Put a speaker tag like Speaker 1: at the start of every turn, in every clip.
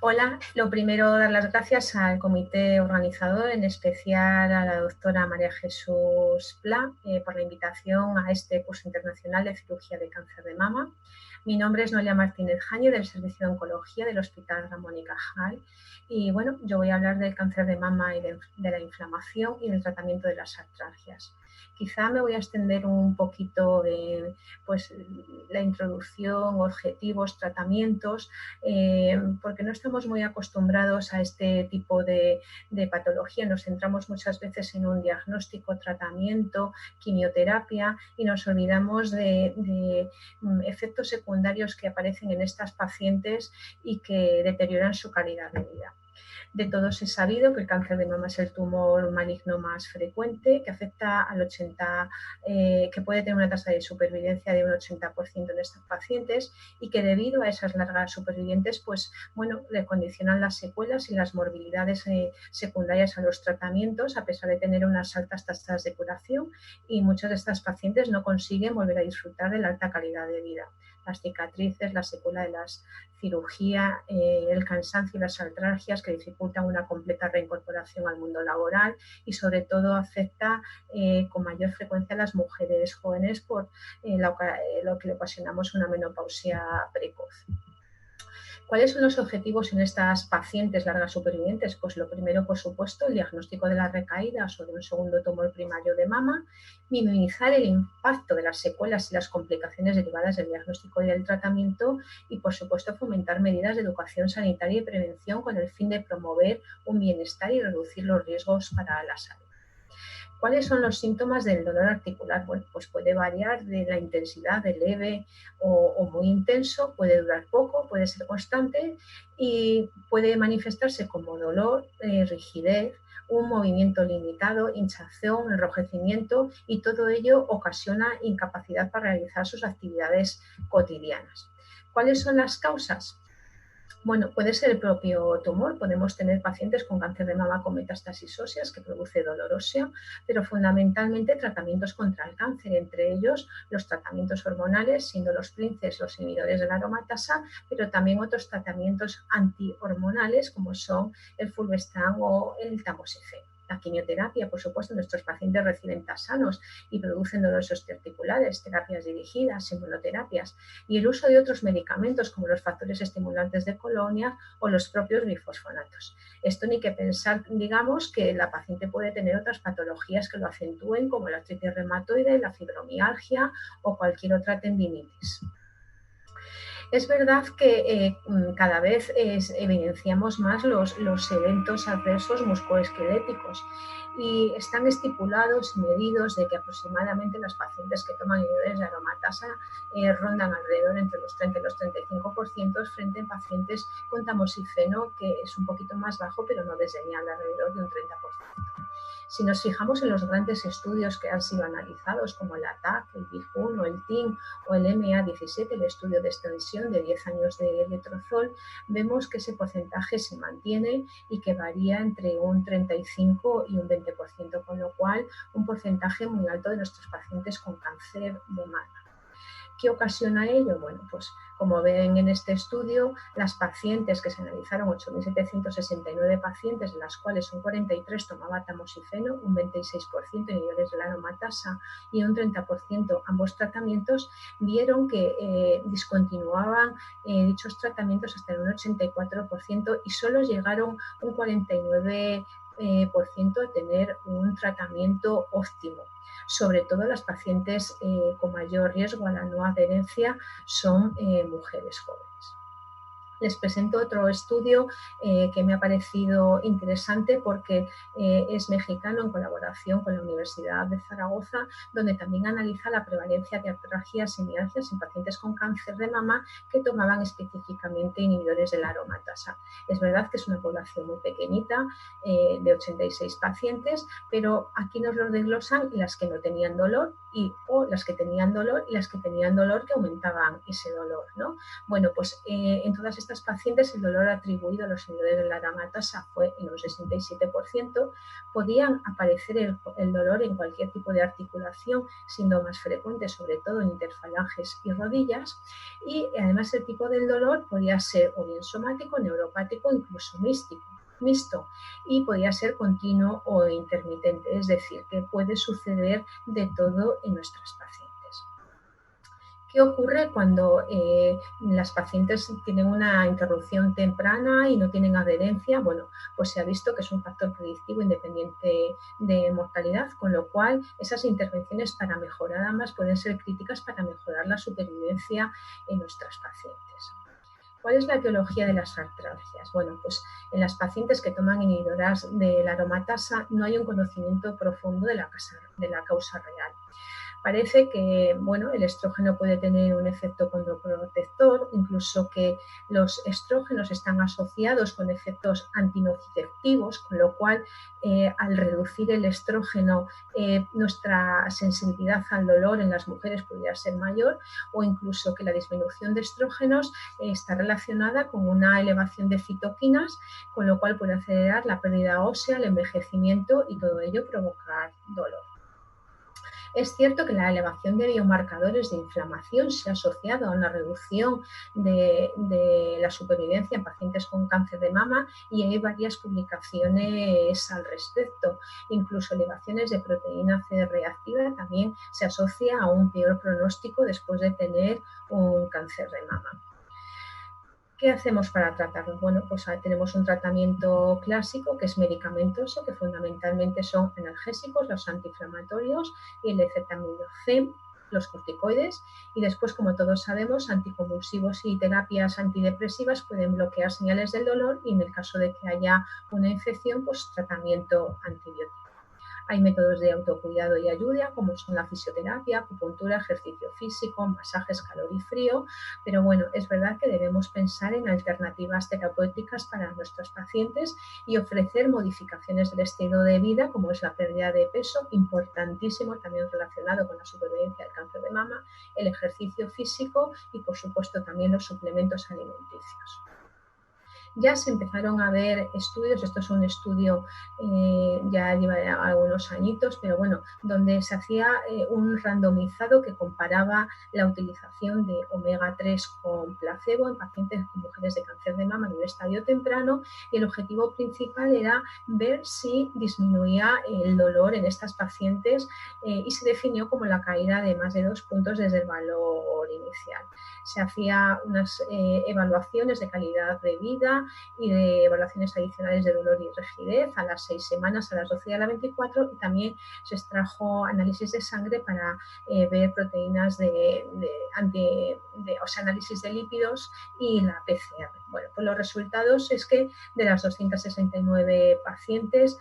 Speaker 1: Hola, lo primero dar las gracias al comité organizador, en especial a la doctora María Jesús Pla, por la invitación a este curso internacional de cirugía de cáncer de mama. Mi nombre es Noelia Martínez Jañe, del Servicio de Oncología del Hospital Ramón y Cajal, y bueno, yo voy a hablar del cáncer de mama y de la inflamación y del tratamiento de las artralgias. Quizá me voy a extender un poquito en la introducción, objetivos, tratamientos, porque no estamos muy acostumbrados a este tipo de patología. Nos centramos muchas veces en un diagnóstico, tratamiento, quimioterapia y nos olvidamos de efectos secundarios que aparecen en estas pacientes y que deterioran su calidad de vida. De todos es sabido que el cáncer de mama es el tumor maligno más frecuente, que afecta al 80%, que puede tener una tasa de supervivencia de un 80% en estos pacientes y que debido a esas largas supervivientes, pues bueno, le condicionan las secuelas y las morbilidades secundarias a los tratamientos, a pesar de tener unas altas tasas de curación, y muchas de estas pacientes no consiguen volver a disfrutar de la alta calidad de vida. Las cicatrices, la secuela de la cirugía, el cansancio y las artralgias que dificultan una completa reincorporación al mundo laboral y sobre todo afecta con mayor frecuencia a las mujeres jóvenes por lo que le ocasionamos una menopausia precoz. ¿Cuáles son los objetivos en estas pacientes largas supervivientes? Pues lo primero, por supuesto, el diagnóstico de las recaídas o de un segundo tumor primario de mama, minimizar el impacto de las secuelas y las complicaciones derivadas del diagnóstico y del tratamiento y, por supuesto, fomentar medidas de educación sanitaria y prevención con el fin de promover un bienestar y reducir los riesgos para la salud. ¿Cuáles son los síntomas del dolor articular? Bueno, pues puede variar de la intensidad de leve o muy intenso, puede durar poco, puede ser constante y puede manifestarse como dolor, rigidez, un movimiento limitado, hinchazón, enrojecimiento y todo ello ocasiona incapacidad para realizar sus actividades cotidianas. ¿Cuáles son las causas? Bueno, puede ser el propio tumor, podemos tener pacientes con cáncer de mama con metástasis óseas que produce dolor óseo, pero fundamentalmente tratamientos contra el cáncer, entre ellos los tratamientos hormonales, siendo los PRINCES los inhibidores de la aromatasa, pero también otros tratamientos antihormonales como son el fulvestrant o el tamoxifeno. La quimioterapia, por supuesto, nuestros pacientes reciben tasanos y producen dolores osteoarticulares, terapias dirigidas, inmunoterapias y el uso de otros medicamentos como los factores estimulantes de colonia o los propios bifosfonatos. Esto ni que pensar, digamos, que la paciente puede tener otras patologías que lo acentúen como la artritis reumatoide, la fibromialgia o cualquier otra tendinitis. Es verdad que cada vez evidenciamos más los eventos adversos musculoesqueléticos y están estipulados y medidos de que aproximadamente las pacientes que toman inhibidores de aromatasa rondan alrededor entre los 30 y los 35% frente a pacientes con tamoxifeno, que es un poquito más bajo, pero no desdeñable, alrededor de un 30%. Si nos fijamos en los grandes estudios que han sido analizados, como el ATAC, el BIG1, el TIM o el MA17, el estudio de extensión de 10 años de letrozol, vemos que ese porcentaje se mantiene y que varía entre un 35 y un 20%, con lo cual un porcentaje muy alto de nuestros pacientes con cáncer de mama. ¿Qué ocasiona ello? Bueno, pues como ven en este estudio, las pacientes que se analizaron, 8.769 pacientes, de las cuales un 43% tomaba tamoxifeno, un 26% inhibidores de la aromatasa y un 30% ambos tratamientos, vieron que discontinuaban dichos tratamientos hasta un 84% y solo llegaron un 49% a tener un tratamiento óptimo. Sobre todo las pacientes con mayor riesgo a la no adherencia son mujeres jóvenes. Les presento otro estudio que me ha parecido interesante porque es mexicano, en colaboración con la Universidad de Zaragoza, donde también analiza la prevalencia de artralgias y mialgias en pacientes con cáncer de mama que tomaban específicamente inhibidores de la aromatasa. Es verdad que es una población muy pequeñita, de 86 pacientes, pero aquí nos lo desglosan las que no tenían dolor o las que tenían dolor y las que tenían dolor que aumentaban ese dolor, ¿no? Bueno, pues en todas estas estas pacientes el dolor atribuido a los inhibidores de la aromatasa fue en un 67%, podían aparecer el dolor en cualquier tipo de articulación, siendo más frecuente sobre todo en interfalanges y rodillas, y además el tipo del dolor podía ser o bien somático, neuropático o incluso mixto, y podía ser continuo o intermitente, es decir, que puede suceder de todo en nuestras pacientes. ¿Qué ocurre cuando las pacientes tienen una interrupción temprana y no tienen adherencia? Bueno, pues se ha visto que es un factor predictivo independiente de mortalidad, con lo cual esas intervenciones para mejorar ambas pueden ser críticas para mejorar la supervivencia en nuestras pacientes. ¿Cuál es la etiología de las artralgias? Bueno, pues en las pacientes que toman inhibidoras de la aromatasa no hay un conocimiento profundo de la causa real. Parece que el estrógeno puede tener un efecto condroprotector, incluso que los estrógenos están asociados con efectos antinociceptivos, con lo cual al reducir el estrógeno nuestra sensibilidad al dolor en las mujeres podría ser mayor, o incluso que la disminución de estrógenos está relacionada con una elevación de citoquinas, con lo cual puede acelerar la pérdida ósea, el envejecimiento y todo ello provocar dolor. Es cierto que la elevación de biomarcadores de inflamación se ha asociado a una reducción de la supervivencia en pacientes con cáncer de mama, y hay varias publicaciones al respecto. Incluso elevaciones de proteína C reactiva también se asocia a un peor pronóstico después de tener un cáncer de mama. ¿Qué hacemos para tratarlo? Bueno, pues tenemos un tratamiento clásico que es medicamentoso, que fundamentalmente son analgésicos, los antiinflamatorios y el acetaminofén, los corticoides, y después, como todos sabemos, anticonvulsivos y terapias antidepresivas pueden bloquear señales del dolor, y en el caso de que haya una infección, pues tratamiento antibiótico. Hay métodos de autocuidado y ayuda, como son la fisioterapia, acupuntura, ejercicio físico, masajes, calor y frío, pero bueno, es verdad que debemos pensar en alternativas terapéuticas para nuestros pacientes y ofrecer modificaciones del estilo de vida, como es la pérdida de peso, importantísimo, también relacionado con la supervivencia del cáncer de mama, el ejercicio físico y, por supuesto, también los suplementos alimenticios. Ya se empezaron a ver estudios, esto es un estudio ya lleva algunos añitos, pero bueno, donde se hacía un randomizado que comparaba la utilización de omega 3 con placebo en pacientes con mujeres de cáncer de mama en un estadio temprano, y el objetivo principal era ver si disminuía el dolor en estas pacientes y se definió como la caída de más de 2 puntos desde el valor inicial. Se hacía unas evaluaciones de calidad de vida y de evaluaciones adicionales de dolor y rigidez a las 6 semanas, a las 12 y a las 24, y también se extrajo análisis de sangre para ver proteínas análisis de lípidos y la PCR. Bueno, pues los resultados es que de las 269 pacientes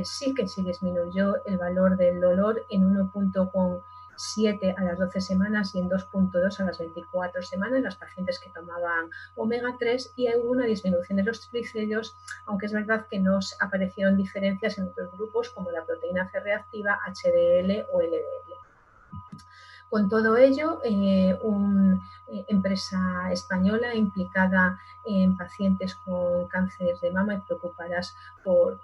Speaker 1: sí que se disminuyó el valor del dolor en 1,7 a las 12 semanas y en 2,2 a las 24 semanas, las pacientes que tomaban omega 3, y hubo una disminución de los triglicéridos, aunque es verdad que no aparecieron diferencias en otros grupos como la proteína C reactiva, HDL o LDL. Con todo ello, una empresa española implicada en pacientes con cáncer de mama y preocupadas por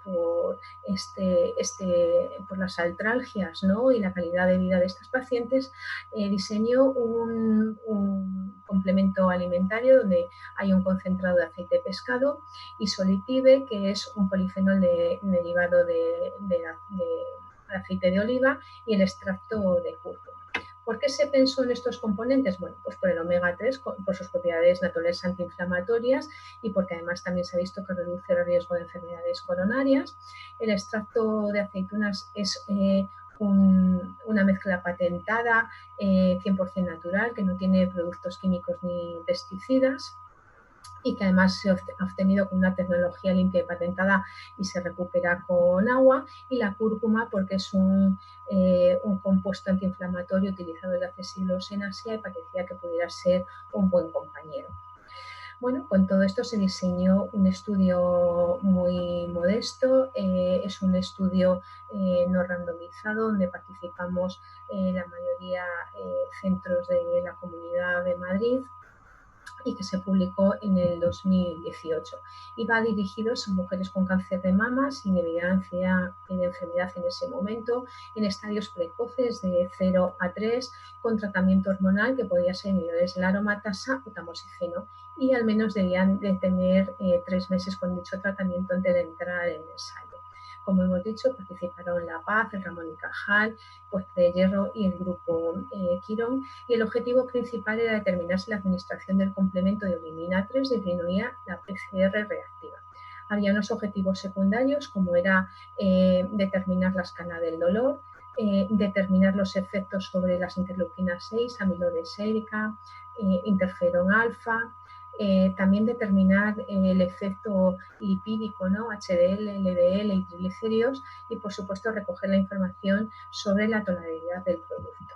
Speaker 1: las artralgias, ¿no?, y la calidad de vida de estos pacientes, diseñó un complemento alimentario donde hay un concentrado de aceite de pescado, isolipibe, que es un polifenol derivado de aceite de oliva, y el extracto de cúrcuma. ¿Por qué se pensó en estos componentes? Bueno, pues por el omega 3, por sus propiedades naturales antiinflamatorias, y porque además también se ha visto que reduce el riesgo de enfermedades coronarias. El extracto de aceitunas es una mezcla patentada, 100% natural, que no tiene productos químicos ni pesticidas, y que además se ha obtenido con una tecnología limpia y patentada y se recupera con agua. Y la cúrcuma, porque es un compuesto antiinflamatorio utilizado desde hace siglos en Asia, y parecía que pudiera ser un buen compañero. Bueno, con todo esto se diseñó un estudio muy modesto, es un estudio no randomizado, donde participamos la mayoría centros de la Comunidad de Madrid, y que se publicó en el 2018. Y va dirigido a mujeres con cáncer de mama sin evidencia de enfermedad en ese momento, en estadios precoces de 0 a 3, con tratamiento hormonal que podía ser inhibidores de la aromatasa o tamoxifeno, y al menos debían de tener 3 meses con dicho tratamiento antes de entrar en el ensayo. Como hemos dicho, participaron La Paz, el Ramón y Cajal, Puente de Hierro y el grupo Quirón, y el objetivo principal era determinar si la administración del complemento de olimina 3 disminuía la PCR reactiva. Había unos objetivos secundarios, como era determinar la escala del dolor, determinar los efectos sobre las interleuquinas 6, amiloides sérica, interferón alfa, también determinar el efecto lipídico, ¿no? HDL, LDL y triglicéridos, y por supuesto recoger la información sobre la tolerabilidad del producto.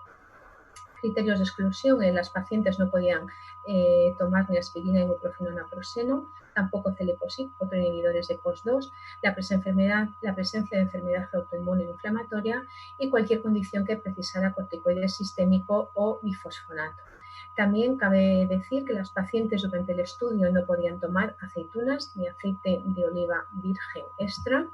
Speaker 1: Criterios de exclusión: las pacientes no podían tomar ni aspirina, ibuprofeno, naproxeno, tampoco celecoxib, otros inhibidores de COX-2, la presencia de enfermedad autoinmune inflamatoria y cualquier condición que precisara corticoide sistémico o bifosfonato. También cabe decir que las pacientes durante el estudio no podían tomar aceitunas ni aceite de oliva virgen extra.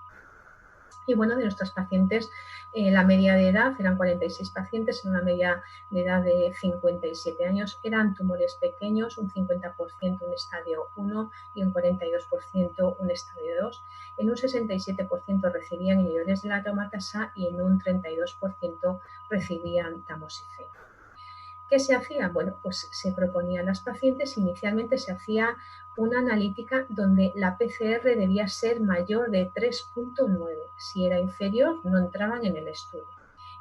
Speaker 1: Y bueno, de nuestras pacientes, la media de edad eran 46 pacientes, en una media de edad de 57 años, eran tumores pequeños, un 50% un estadio 1 y un 42% un estadio 2. En un 67% recibían inhibidores de la aromatasa y en un 32% recibían tamoxifeno. ¿Qué se hacía? Bueno, pues se proponía a las pacientes, inicialmente se hacía una analítica donde la PCR debía ser mayor de 3.9. Si era inferior, no entraban en el estudio.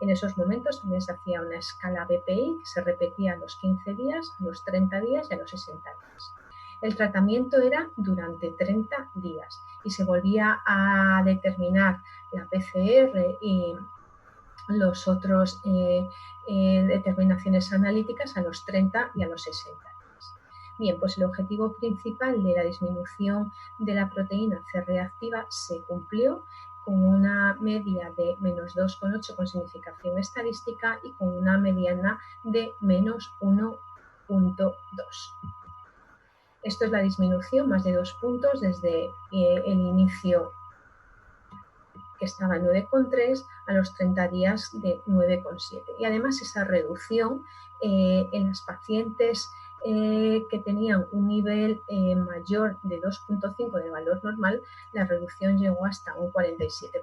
Speaker 1: En esos momentos también se hacía una escala BPI que se repetía a los 15 días, a los 30 días y a los 60 días. El tratamiento era durante 30 días y se volvía a determinar la PCR y los otros determinaciones analíticas a los 30 y a los 60 días. Bien, pues el objetivo principal de la disminución de la proteína C reactiva se cumplió con una media de menos 2,8 con significación estadística y con una mediana de menos 1,2. Esto es la disminución, más de 2 puntos desde el inicio, que estaba en 9,3, a los 30 días de 9,7. Y además esa reducción en las pacientes que tenían un nivel mayor de 2,5 de valor normal, la reducción llegó hasta un 47%.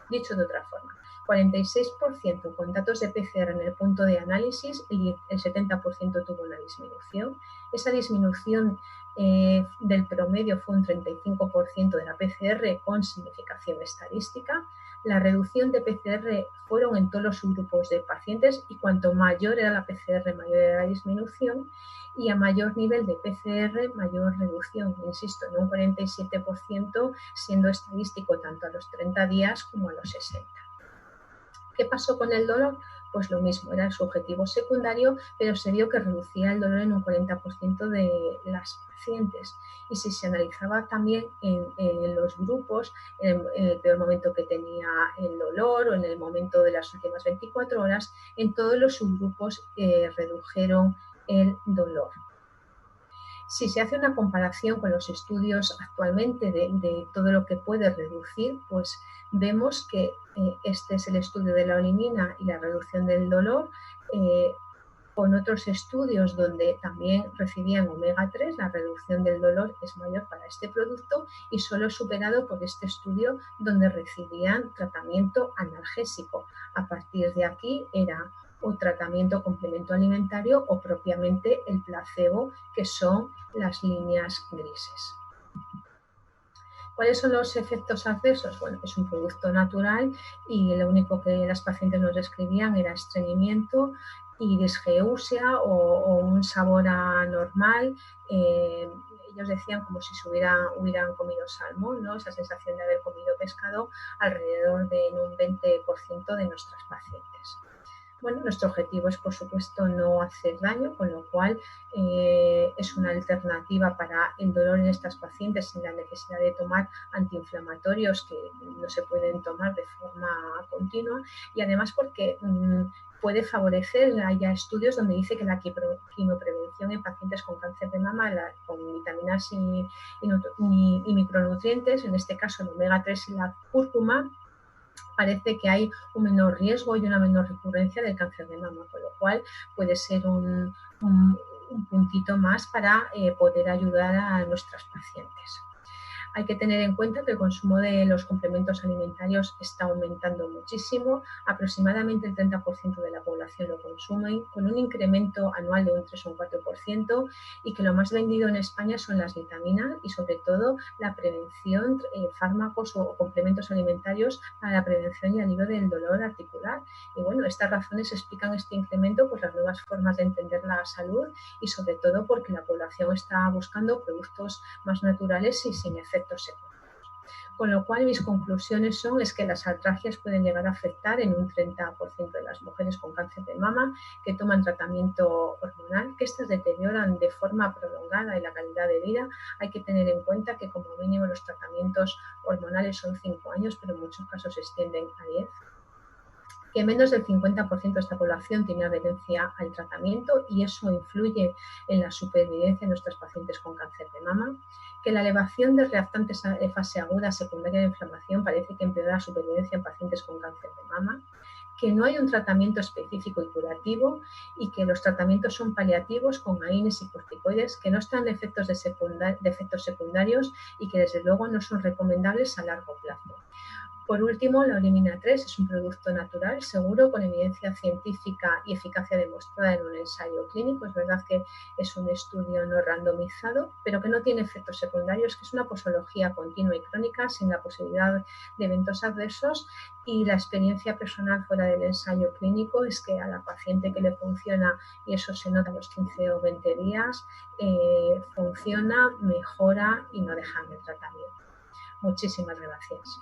Speaker 1: Dicho de otra forma, 46% con datos de PCR en el punto de análisis y el 70% tuvo una disminución. Esa disminución del promedio fue un 35% de la PCR con significación estadística. La reducción de PCR fueron en todos los subgrupos de pacientes y cuanto mayor era la PCR, mayor era la disminución, y a mayor nivel de PCR, mayor reducción, insisto, en un 47%, siendo estadístico tanto a los 30 días como a los 60. ¿Qué pasó con el dolor? Pues lo mismo, era su objetivo secundario, pero se vio que reducía el dolor en un 40% de las pacientes. Y si se analizaba también en los grupos, en el peor momento que tenía el dolor o en el momento de las últimas 24 horas, en todos los subgrupos redujeron el dolor. Si se hace una comparación con los estudios actualmente de todo lo que puede reducir, pues vemos que este es el estudio de la olimina y la reducción del dolor, con otros estudios donde también recibían omega 3, la reducción del dolor es mayor para este producto y solo superado por este estudio donde recibían tratamiento analgésico. A partir de aquí era o tratamiento complemento alimentario o propiamente el placebo, que son las líneas grises. ¿Cuáles son los efectos adversos? Bueno, es un producto natural y lo único que las pacientes nos describían era estreñimiento y disgeusia o un sabor anormal. Ellos decían como si hubieran comido salmón, ¿no? Esa sensación de haber comido pescado alrededor de un 20% de nuestras pacientes. Bueno, nuestro objetivo es, por supuesto, no hacer daño, con lo cual es una alternativa para el dolor en estas pacientes sin la necesidad de tomar antiinflamatorios que no se pueden tomar de forma continua, y además porque puede favorecer, hay ya estudios donde dice que la quimioprevención en pacientes con cáncer de mama, con vitaminas y micronutrientes, en este caso el omega 3 y la cúrcuma, parece que hay un menor riesgo y una menor recurrencia del cáncer de mama, con lo cual puede ser un puntito más para poder ayudar a nuestras pacientes. Hay que tener en cuenta que el consumo de los complementos alimentarios está aumentando muchísimo, aproximadamente el 30% de la población lo consume, con un incremento anual de un 3 o un 4%, y que lo más vendido en España son las vitaminas y sobre todo la prevención, fármacos o complementos alimentarios para la prevención y alivio del dolor articular. Y bueno, estas razones explican este incremento, pues las nuevas formas de entender la salud y sobre todo porque la población está buscando productos más naturales y sin efectos secundarios. Con lo cual, mis conclusiones son que las artralgias pueden llegar a afectar en un 30% de las mujeres con cáncer de mama que toman tratamiento hormonal, que estas deterioran de forma prolongada y la calidad de vida. Hay que tener en cuenta que como mínimo los tratamientos hormonales son 5 años, pero en muchos casos se extienden a 10. Que menos del 50% de esta población tiene adherencia al tratamiento y eso influye en la supervivencia de nuestros pacientes con cáncer de mama, que la elevación de reactantes de fase aguda secundaria de inflamación parece que empeora la supervivencia en pacientes con cáncer de mama, que no hay un tratamiento específico y curativo y que los tratamientos son paliativos con AINES y corticoides que no están de efectos secundarios y que desde luego no son recomendables a largo plazo. Por último, la olimina 3 es un producto natural, seguro, con evidencia científica y eficacia demostrada en un ensayo clínico. Es verdad que es un estudio no randomizado, pero que no tiene efectos secundarios, que es una posología continua y crónica sin la posibilidad de eventos adversos. Y la experiencia personal fuera del ensayo clínico es que a la paciente que le funciona, y eso se nota a los 15 o 20 días, funciona, mejora y no deja el tratamiento. Muchísimas gracias.